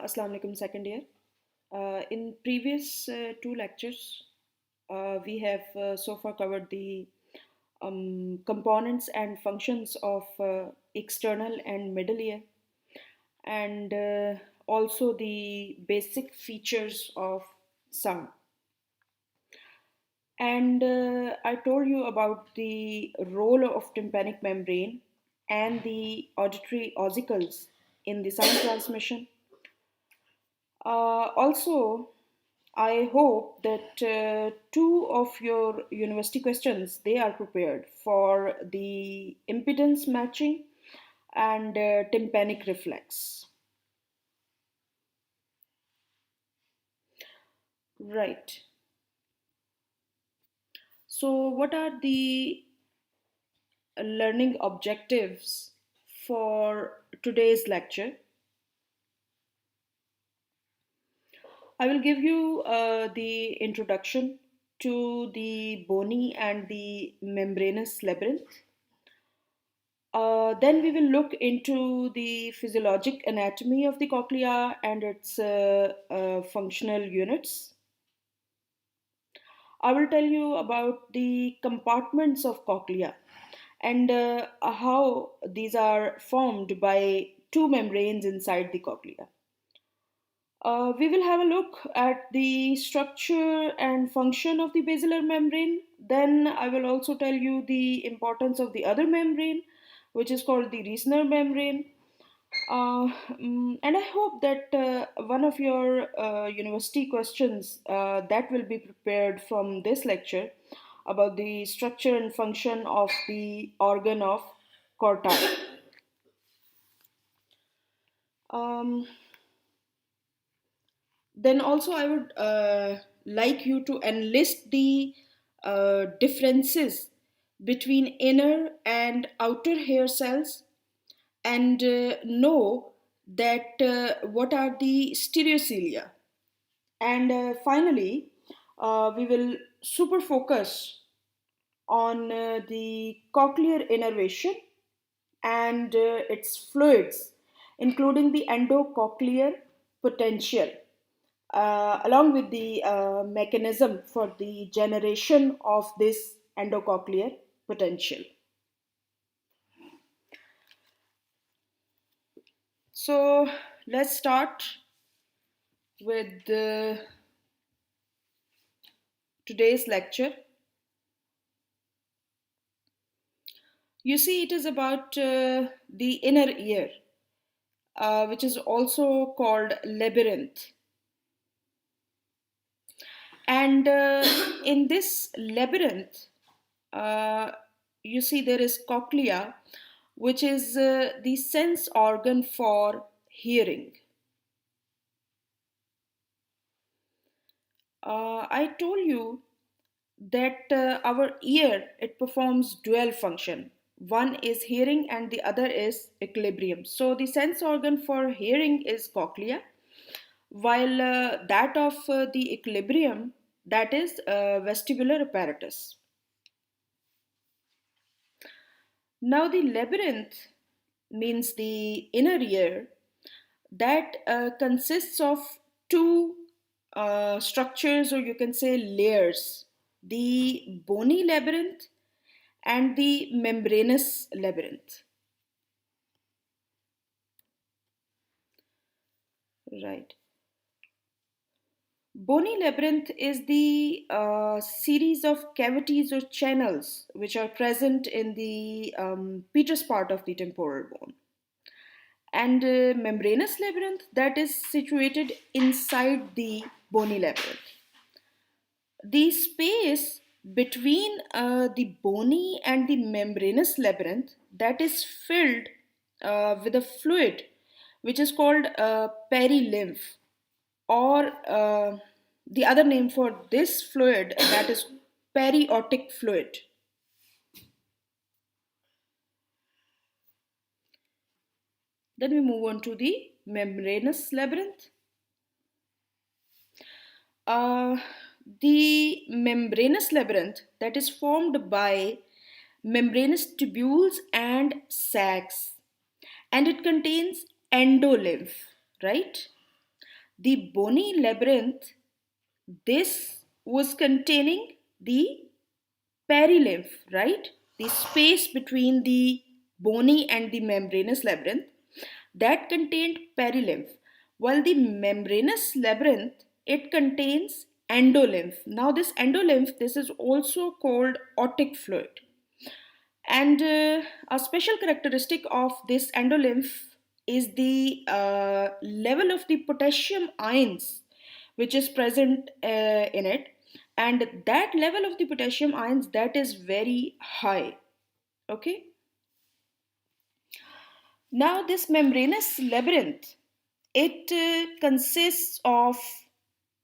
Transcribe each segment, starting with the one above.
Assalamu alaikum, second year. In previous two lectures, we have so far covered the components and functions of external and middle ear, and also the basic features of sound. And I told you about the role of tympanic membrane and the auditory ossicles in the sound transmission. Also, I hope that two of your university questions they are prepared for the impedance matching and tympanic reflex. Right. So, what are the learning objectives for today's lecture? I will give you the introduction to the bony and the membranous labyrinth. Then we will look into the physiologic anatomy of the cochlea and its functional units. I will tell you about the compartments of cochlea and how these are formed by two membranes inside the cochlea. We will have a look at the structure and function of the basilar membrane. Then I will also tell you the importance of the other membrane, which is called the Reisner membrane. And I hope that one of your university questions that will be prepared from this lecture about the structure and function of the organ of corti. Um, then also I would like you to enlist the differences between inner and outer hair cells and know that what are the stereocilia. And finally, we will super focus on the cochlear innervation and its fluids, including the endocochlear potential, along with the mechanism for the generation of this endocochlear potential. So let's start with today's lecture. You see, it is about the inner ear, which is also called labyrinth. And in this labyrinth, uh, you see there is cochlea, which is the sense organ for hearing. I told you that our ear it performs dual function. One is hearing and the other is equilibrium. So the sense organ for hearing is cochlea, while that of the equilibrium that is vestibular apparatus. Now the labyrinth means the inner ear that consists of two structures, or you can say layers, the bony labyrinth and the membranous labyrinth. Right. Bony labyrinth is the series of cavities or channels which are present in the petrous part of the temporal bone. And membranous labyrinth that is situated inside the bony labyrinth. The space between the bony and the membranous labyrinth that is filled with a fluid which is called perilymph, or the other name for this fluid that is periotic fluid. Then we move on to the membranous labyrinth. Uh, the membranous labyrinth that is formed by membranous tubules and sacs, and it contains endolymph, right? The bony labyrinth, this was containing the perilymph, right? The space between the bony and the membranous labyrinth that contained perilymph, while the membranous labyrinth it contains endolymph. Now, this endolymph this is also called otic fluid, and a special characteristic of this endolymph is the level of the potassium ions which is present in it, and that level of the potassium ions that is very high. Okay. Now, this membranous labyrinth it consists of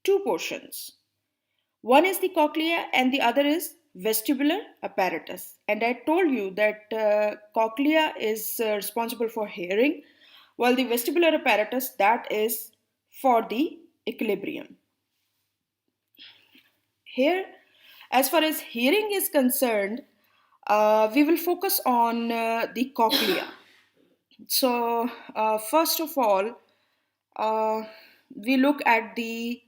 two portions. One is the cochlea and the other is vestibular apparatus. And I told you that cochlea is responsible for hearing, while the vestibular apparatus that is for the equilibrium. Here, as far as hearing is concerned, we will focus on the cochlea. So, first of all, uh, we look at the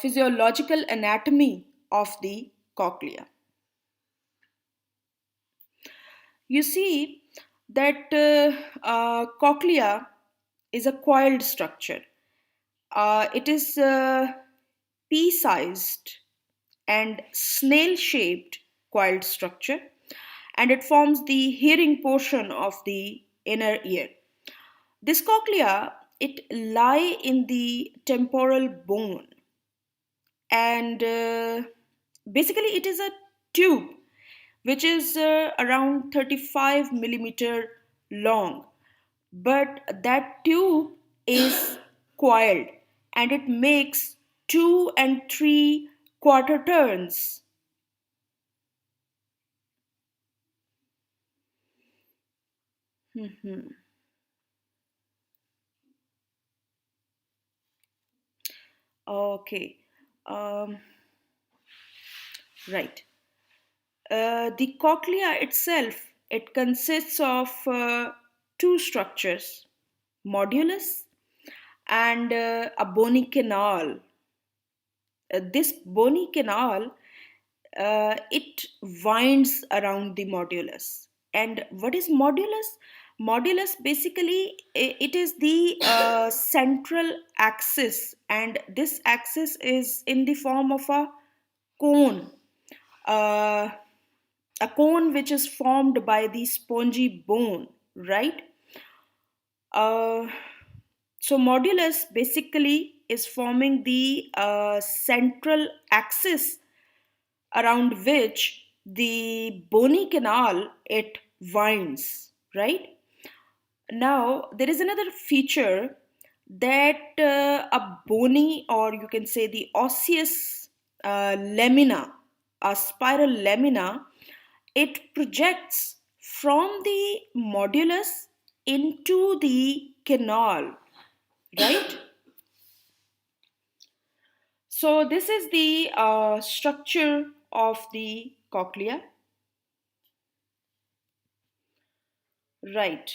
physiological anatomy of the cochlea. You see that cochlea is a coiled structure. It is pea-sized and snail-shaped coiled structure, and it forms the hearing portion of the inner ear. This cochlea it lie in the temporal bone, and basically it is a tube which is around 35 millimeter long, but that tube is coiled and it makes 2 and 3/4 turns. Mhm. Okay. um, right. The cochlea itself it consists of two structures, modulus and a bony canal. This bony canal it winds around the modulus. And what is modulus? Modulus basically it is the central axis, and this axis is in the form of cone. Uh, a cone which is formed by the spongy bone, right? Uh, so modulus basically is forming the central axis around which the bony canal it winds, right? Now there is another feature that a bony, or you can say the osseous lamina, a spiral lamina, it projects from the modulus into the canal, right? So this is the structure of the cochlea, right?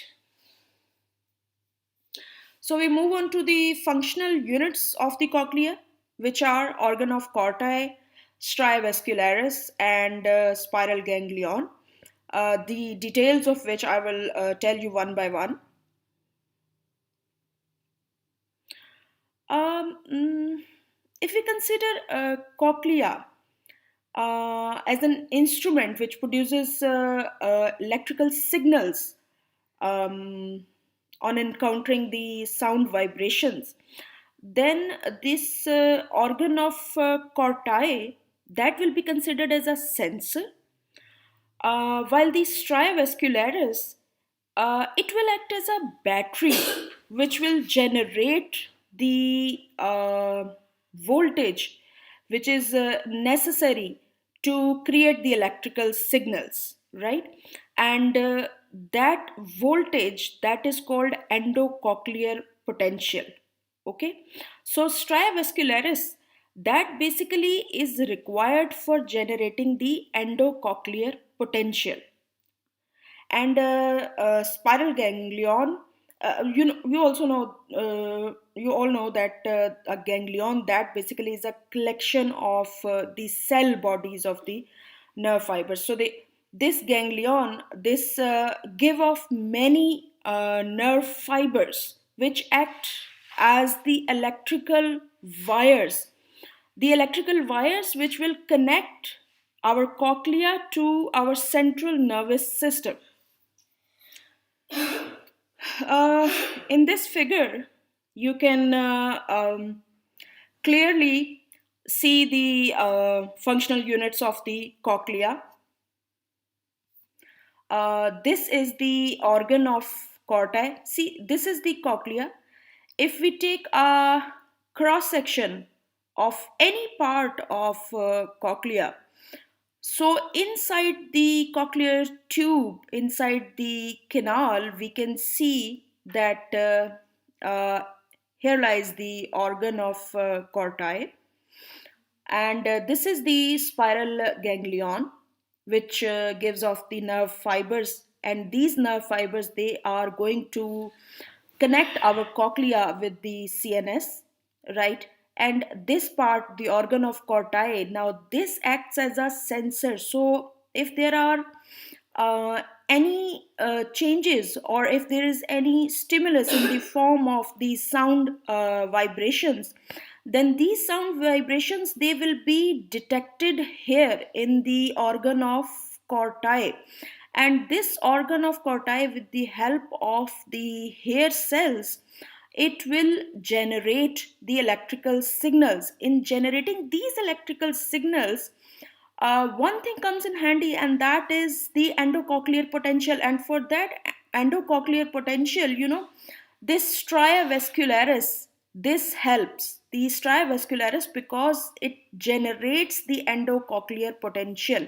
So we move on to the functional units of the cochlea, which are organ of corti, striae vascularis, and spiral ganglion. The details of which I will tell you one by one. Um, mm, if we consider cochlea as an instrument which produces electrical signals um, on encountering the sound vibrations, then this organ of corti that will be considered as a sensor, while the stria vascularis it will act as a battery which will generate the voltage which is necessary to create the electrical signals, right? And that voltage that is called endocochlear potential. Okay, so stria vascularis that basically is required for generating the endocochlear potential, and spiral ganglion you all know that a ganglion, that basically is a collection of the cell bodies of the nerve fibers. So this ganglion, this give off many nerve fibers which act as the electrical wires which will connect our cochlea to our central nervous system. Uh, in this figure, you can clearly see the functional units of the cochlea. This is the organ of corti. See, this is the cochlea. If we take a cross section of any part of cochlea, so inside the cochlear tube, inside the canal, we can see that here lies the organ of corti, and this is the spiral ganglion, which gives off the nerve fibers, and these nerve fibers, they are going to connect our cochlea with the CNS, right? And this part, the organ of corti, now this acts as a sensor. So if there are any changes, or if there is any stimulus in the form of these sound vibrations, then these sound vibrations, they will be detected here in the organ of corti. And this organ of corti, with the help of the hair cells, it will generate the electrical signals. In generating these electrical signals, one thing comes in handy, and that is the endocochlear potential. And for that endocochlear potential, this stria vascularis, this helps the stria vascularis because it generates the endocochlear potential.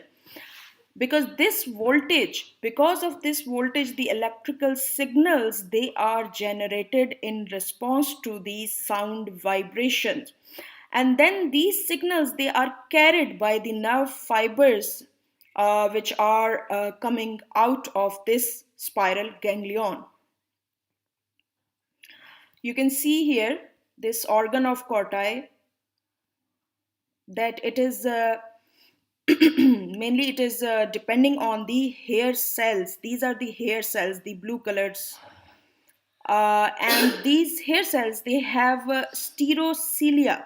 Because of this voltage, the electrical signals, they are generated in response to these sound vibrations, and then these signals, they are carried by the nerve fibers which are coming out of this spiral ganglion. You can see here this organ of corti, that it is mainly it is depending on the hair cells. These are the hair cells, the blue colors, and these hair cells, they have stereocilia.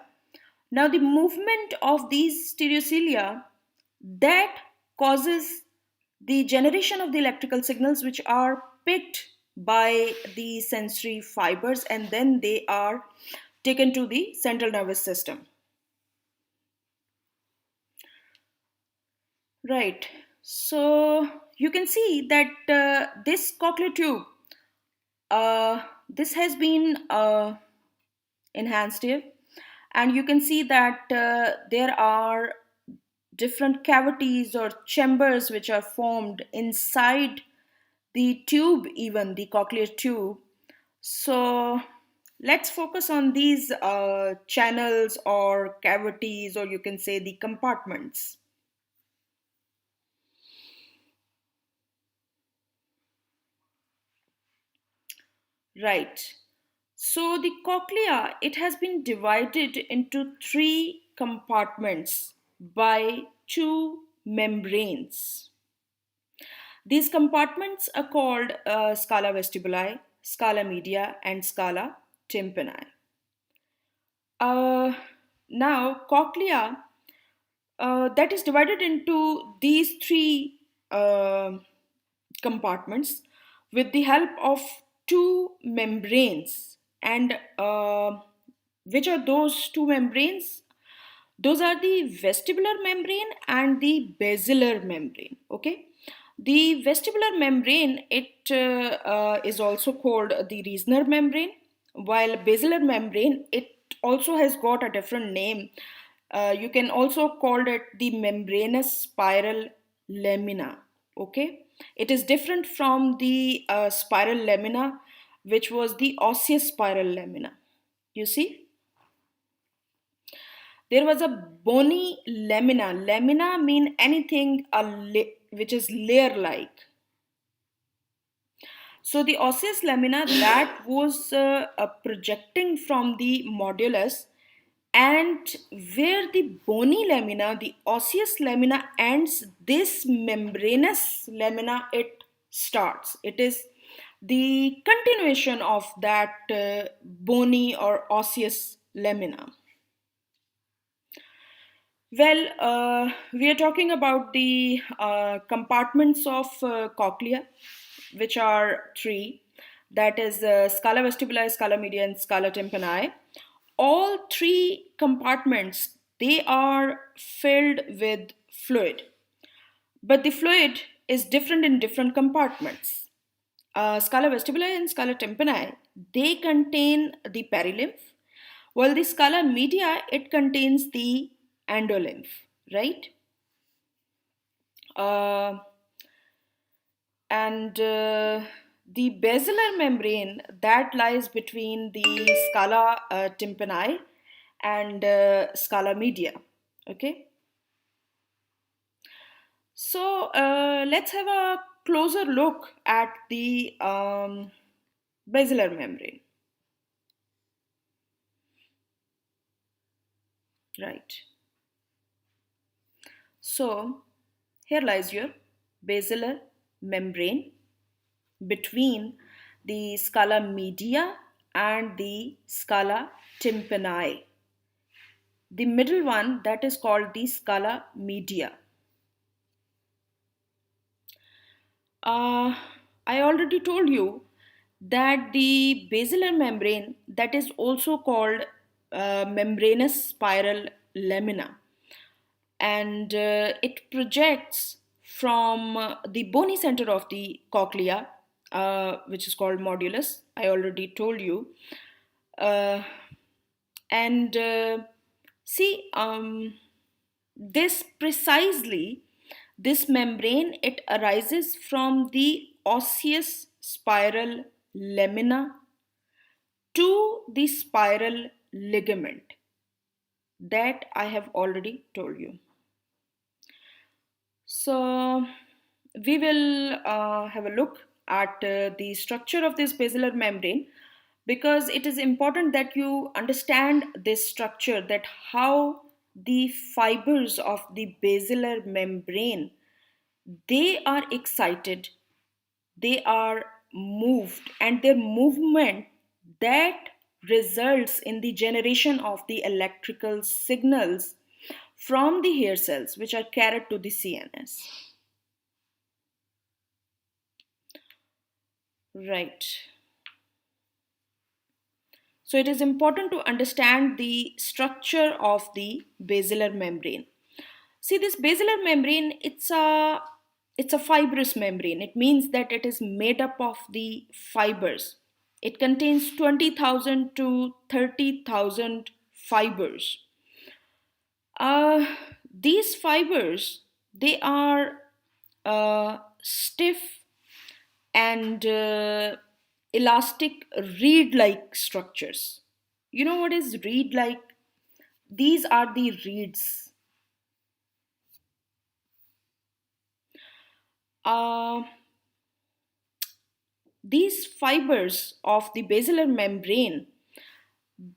Now the movement of these stereocilia, that causes the generation of the electrical signals, which are picked by the sensory fibers, and then they are taken to the central nervous system. Right. So you can see that this cochlear tube, this has been enhanced here, and you can see that there are different cavities or chambers which are formed inside the tube, even the cochlear tube. So let's focus on these channels or cavities, or you can say the compartments. Right. So the cochlea, it has been divided into three compartments by two membranes. These compartments are called Scala Vestibuli, Scala Media, and Scala Tympani. Uh, Now, cochlea, that is divided into these three compartments with the help of two membranes. And which are those two membranes? Those are the vestibular membrane and the basilar membrane. Okay. The vestibular membrane, it is also called the Reasoner membrane, while basilar membrane, it also has got a different name. You can also call it the membranous spiral lamina. Okay, it is different from the spiral lamina, which was the osseous spiral lamina. You see, there was a bony lamina. Lamina mean anything which is layer like. So the osseous lamina that was projecting from the modulus, and where the bony lamina, the osseous lamina ends, this membranous lamina it starts. It is the continuation of that bony or osseous lamina. Well, we are talking about the compartments of cochlea, which are three. That is Scala Vestibuli, Scala Media, and Scala Tympani. All three compartments, they are filled with fluid, but the fluid is different in different compartments. Scala Vestibuli and Scala Tympani, they contain the perilymph, while the Scala Media, it contains the endolymph, right? Uh, and the basilar membrane that lies between the scala tympani and scala media. Okay, so let's have a closer look at the basilar membrane. Right, so here lies your basilar membrane between the scala media and the scala tympani. The middle one, that is called the Scala Media. Uh, I already told you that the basilar membrane, that is also called membranous spiral lamina, and it projects from the bony center of the cochlea, which is called modulus. I already told you. Uh, and see, this precisely, this membrane, it arises from the osseous spiral lamina to the spiral ligament that I have already told you. So we will have a look at the structure of this basilar membrane, because it is important that you understand this structure, that how the fibers of the basilar membrane, they are excited, they are moved, and their movement that results in the generation of the electrical signals from the hair cells, which are carried to the CNS. Right. So it is important to understand the structure of the basilar membrane. See, this basilar membrane, it's a fibrous membrane. It means that it is made up of the fibers. It contains 20,000 to 30,000 fibers. Uh, these fibers, they are stiff and elastic reed-like structures. You know what is reed-like? These are the reeds. Uh, these fibers of the basilar membrane,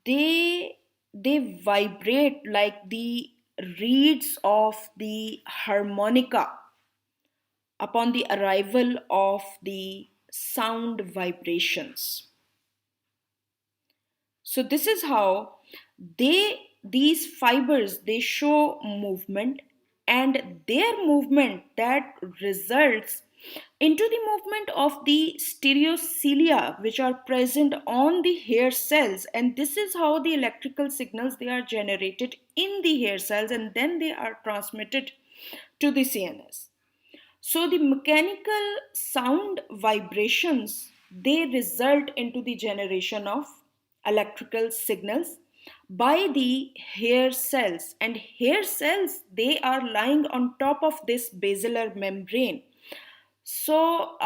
they they vibrate like the reeds of the harmonica upon the arrival of the sound vibrations. So this is how these fibers, they show movement, and their movement that results into the movement of the stereocilia, which are present on the hair cells, and this is how the electrical signals, they are generated in the hair cells, and then they are transmitted to the CNS. So the mechanical sound vibrations, they result into the generation of electrical signals by the hair cells, and hair cells, they are lying on top of this basilar membrane. So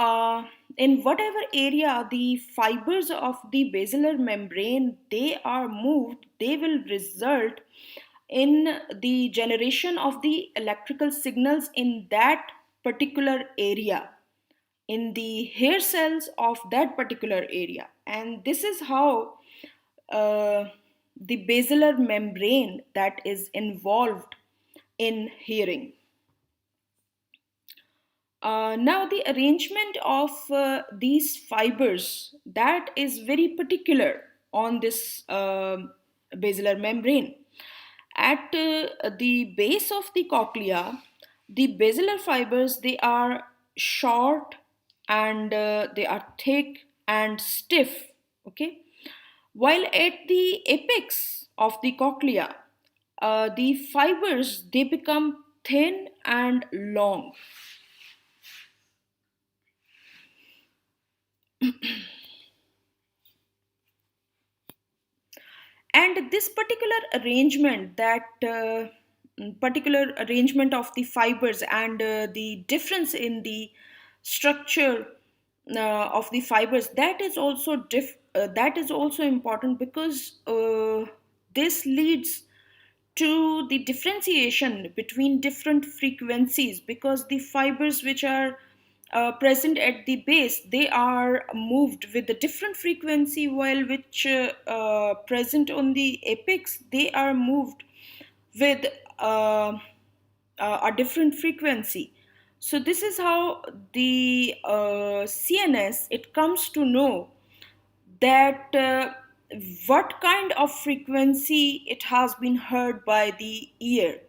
in whatever area the fibers of the basilar membrane, they are moved, they will result in the generation of the electrical signals in that particular area. in the hair cells of that particular area. And this is how uh, the basilar membrane that is involved in hearing. Now the arrangement of these fibers, that is very particular on this basilar membrane. At the base of the cochlea, the basilar fibers, they are short and they are thick and stiff, okay? While at the apex of the cochlea, the fibers, they become thin and long. And this particular arrangement of the fibers and the difference in the structure of the fibers, that is also important, because this leads to the differentiation between different frequencies, because the fibers which are present at the base, they are moved with a different frequency, while which present on the apex, they are moved with a different frequency. So this is how the CNS, it comes to know that what kind of frequency it has been heard by the ear,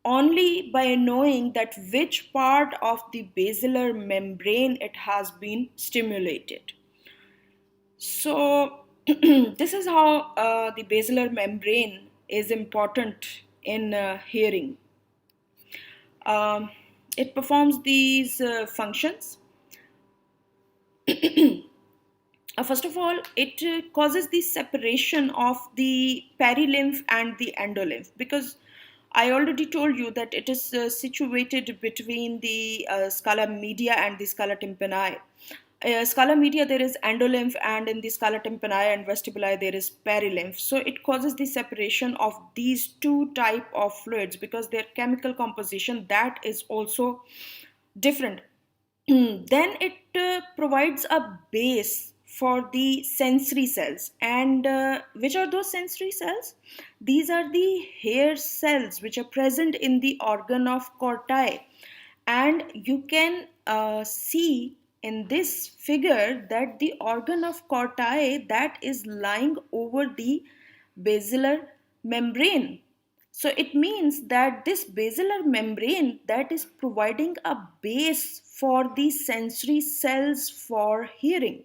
only by knowing that which part of the basilar membrane it has been stimulated. So this is how the basilar membrane is important in hearing. Um, it performs these functions. First of all, it causes the separation of the perilymph and the endolymph, because I already told you that it is situated between the scala media and the scala tympani. Scala media, there is endolymph, and in the scala tympani and vestibuli there is perilymph. So it causes the separation of these two type of fluids, because their chemical composition, that is also different. Then it provides a base for the sensory cells. And which are those sensory cells? These are the hair cells which are present in the organ of corti. And you can see in this figure that the organ of corti, that is lying over the basilar membrane. So it means that this basilar membrane, that is providing a base for the sensory cells for hearing.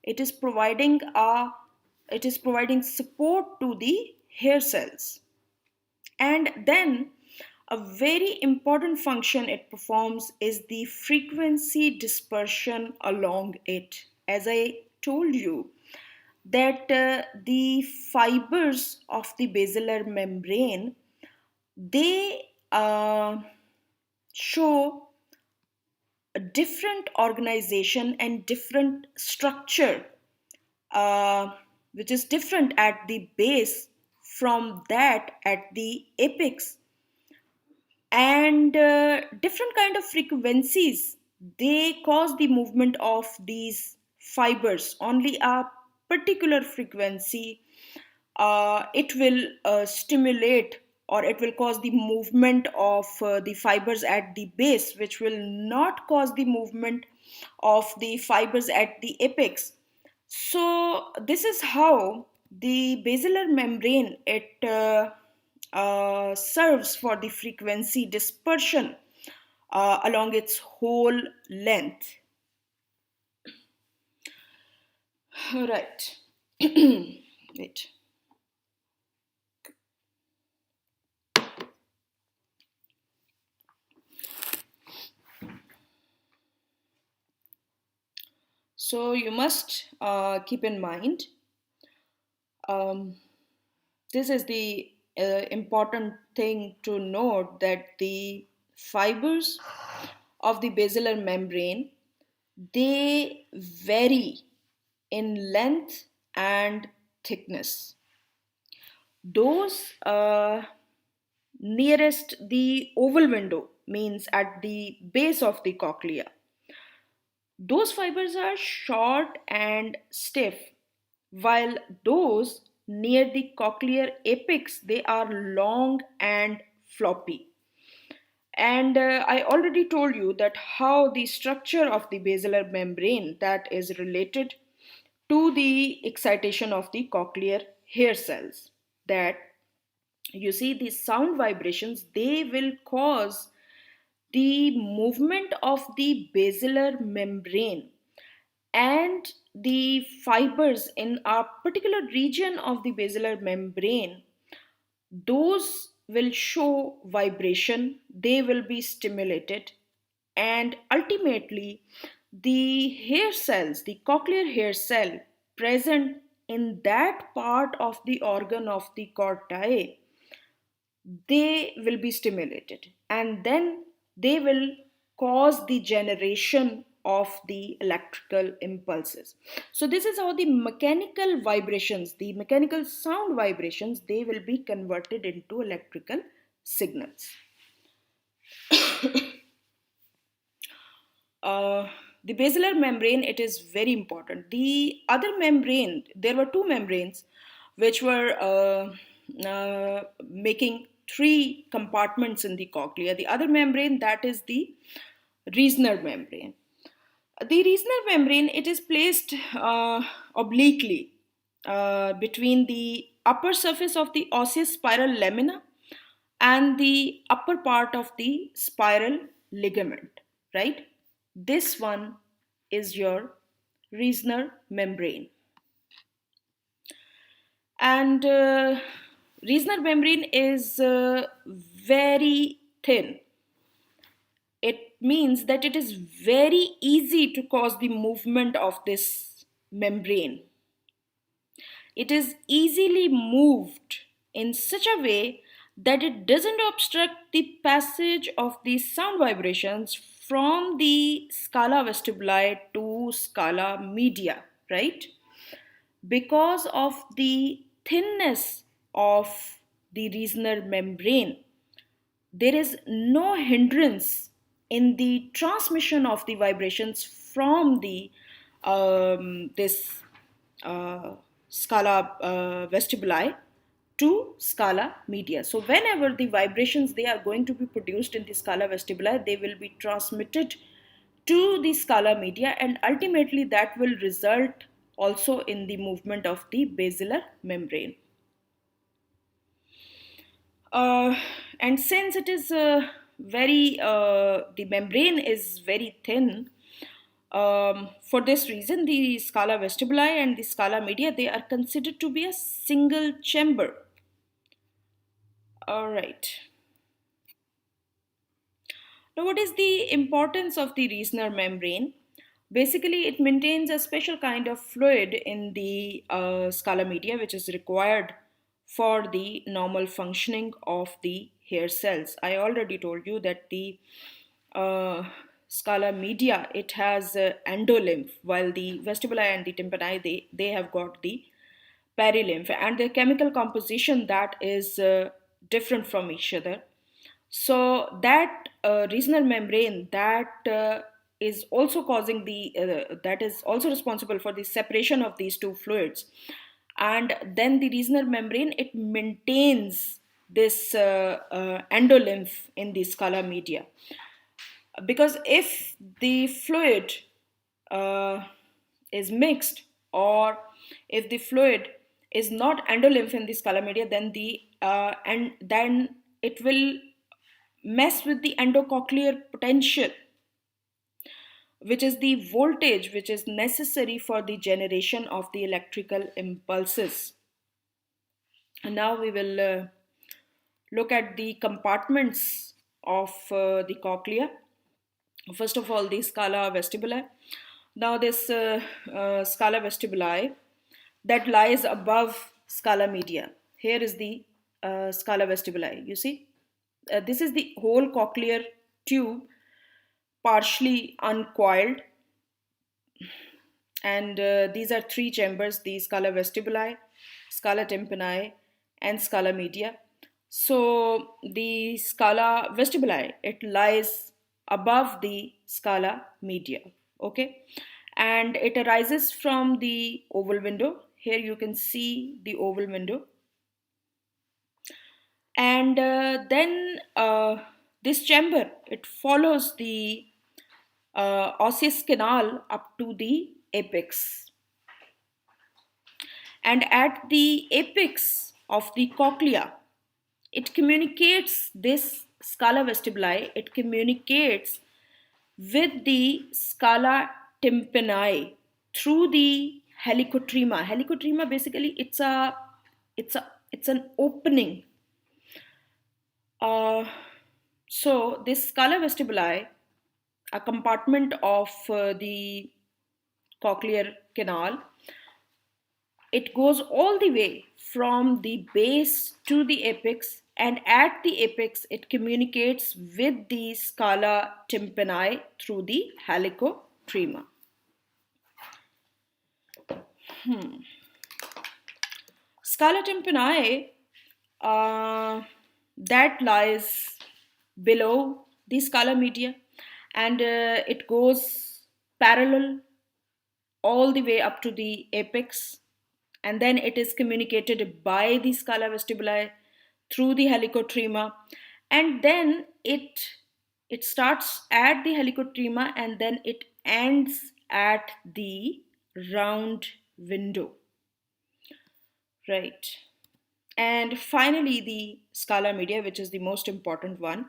It is providing support to the hair cells. And then a very important function it performs is the frequency dispersion along it. As I told you, that the fibers of the basilar membrane, they show a different organization and different structure, uh, which is different at the base from that at the apex. And different kind of frequencies, they cause the movement of these fibers. Only a particular frequency, it will stimulate, or it will cause the movement of the fibers at the base, which will not cause the movement of the fibers at the apex. So this is how the basilar membrane, it serves for the frequency dispersion along its whole length. Right. Wait. So you must keep in mind, um, this is the important thing to note, that the fibers of the basilar membrane, they vary in length and thickness. Those nearest the oval window, means at the base of the cochlea, Those fibers are short and stiff, while those near the cochlear apex they are long and floppy. And I already told you that how the structure of the basilar membrane that is related to the excitation of the cochlear hair cells. That you see the sound vibrations they will cause the movement of the basilar membrane, and the fibers in a particular region of the basilar membrane, those will show vibration, they will be stimulated, and ultimately the hair cells, the cochlear hair cell present in that part of the organ of the corti, they will be stimulated, and then they will cause the generation of the electrical impulses. So this is how the mechanical vibrations, the mechanical sound vibrations, they will be converted into electrical signals. uh, the basilar membrane, it is very important. The other membrane, there were two membranes which were making three compartments in the cochlea. The other membrane, that is the Reasoner membrane. The Reasoner membrane, it is placed obliquely between the upper surface of the osseous spiral lamina and the upper part of the spiral ligament, right? This one is your Reasoner membrane. And Reasoner membrane is very thin. It means that it is very easy to cause the movement of this membrane. It is easily moved in such a way that it doesn't obstruct the passage of the sound vibrations from the Scala Vestibuli to Scala Media, right? Because of the thinness of the Reasoner membrane, there is no hindrance in the transmission of the vibrations from the this uh, Scala vestibuli to Scala Media. So whenever the vibrations they are going to be produced in the Scala vestibuli, they will be transmitted to the Scala Media, and ultimately that will result also in the movement of the basilar membrane. uh, and since it is the membrane is very thin, for this reason the Scala vestibuli and the Scala media, they are considered to be a single chamber. All right. Now, what is the importance of the Reasoner membrane? Basically, it maintains a special kind of fluid in the Scala media, which is required for the normal functioning of the hair cells. I already told you that the uh, Scala media, it has endolymph, while the vestibuli and the tympani, they have got the perilymph, and the chemical composition that is different from each other. So that Reasoner membrane, that is also causing the that is also responsible for the separation of these two fluids, and then the Reasoner membrane, it maintains this endolymph in the Scala media, because if the fluid uh, is mixed, or if the fluid is not endolymph in the Scala media, then then it will mess with the endocochlear potential, which is the voltage which is necessary for the generation of the electrical impulses. And now we will look at the compartments of the cochlea. First of all, the Scala vestibuli. Now, this Scala vestibuli that lies above Scala media. Here is the Scala vestibuli. You see, this is the whole cochlear tube, partially uncoiled, and these are three chambers: the Scala vestibuli, Scala tympani, and Scala media. So the Scala vestibuli, it lies above the Scala media. Okay, and it arises from the oval window. Here you can see the oval window, and then this chamber, it follows the osseous canal up to the apex, and at the apex of the cochlea, it communicates this scala vestibuli, it communicates with the scala tympani through the helicotrema. Helicotrema, basically, it's an opening. uh, so this scala vestibuli, a compartment of the cochlear canal, it goes all the way from the base to the apex, and at the apex, it communicates with the scala tympani through the helicotrema. Scala tympani, that lies below the Scala Media, and it goes parallel all the way up to the apex, and then it is communicated by the Scala Vestibuli through the helicotrema, and then it starts at the helicotrema, and then it ends at the round window, right? And finally, the Scala Media, which is the most important one,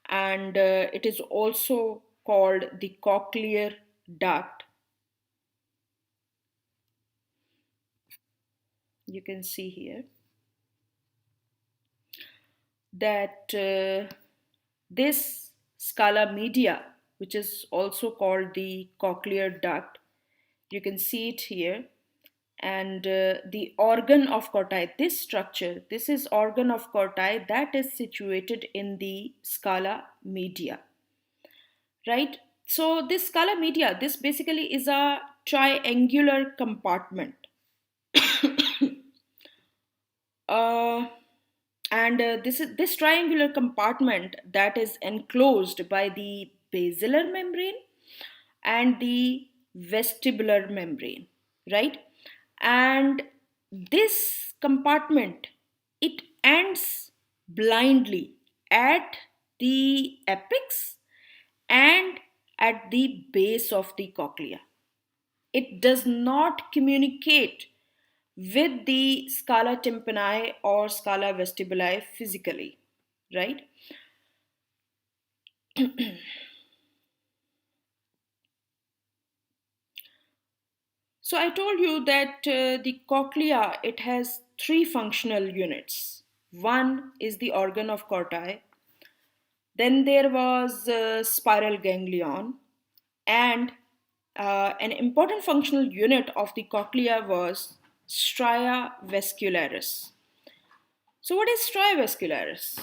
and it is also called the cochlear duct. You can see here that this Scala Media, which is also called the cochlear duct, you can see it here, and the organ of Corti, this structure, this is organ of Corti that is situated in the Scala Media, right? So this Scala Media, this basically is a triangular compartment. uh, and this triangular compartment that is enclosed by the basilar membrane and the vestibular membrane, right? And this compartment, it ends blindly at the apex and at the base of the cochlea. It does not communicate with the scala tympani or scala vestibuli physically, right? So I told you that the cochlea, it has three functional units. One is the organ of Corti, then there was spiral ganglion, and an important functional unit of the cochlea was stria vascularis. So what is stria vascularis?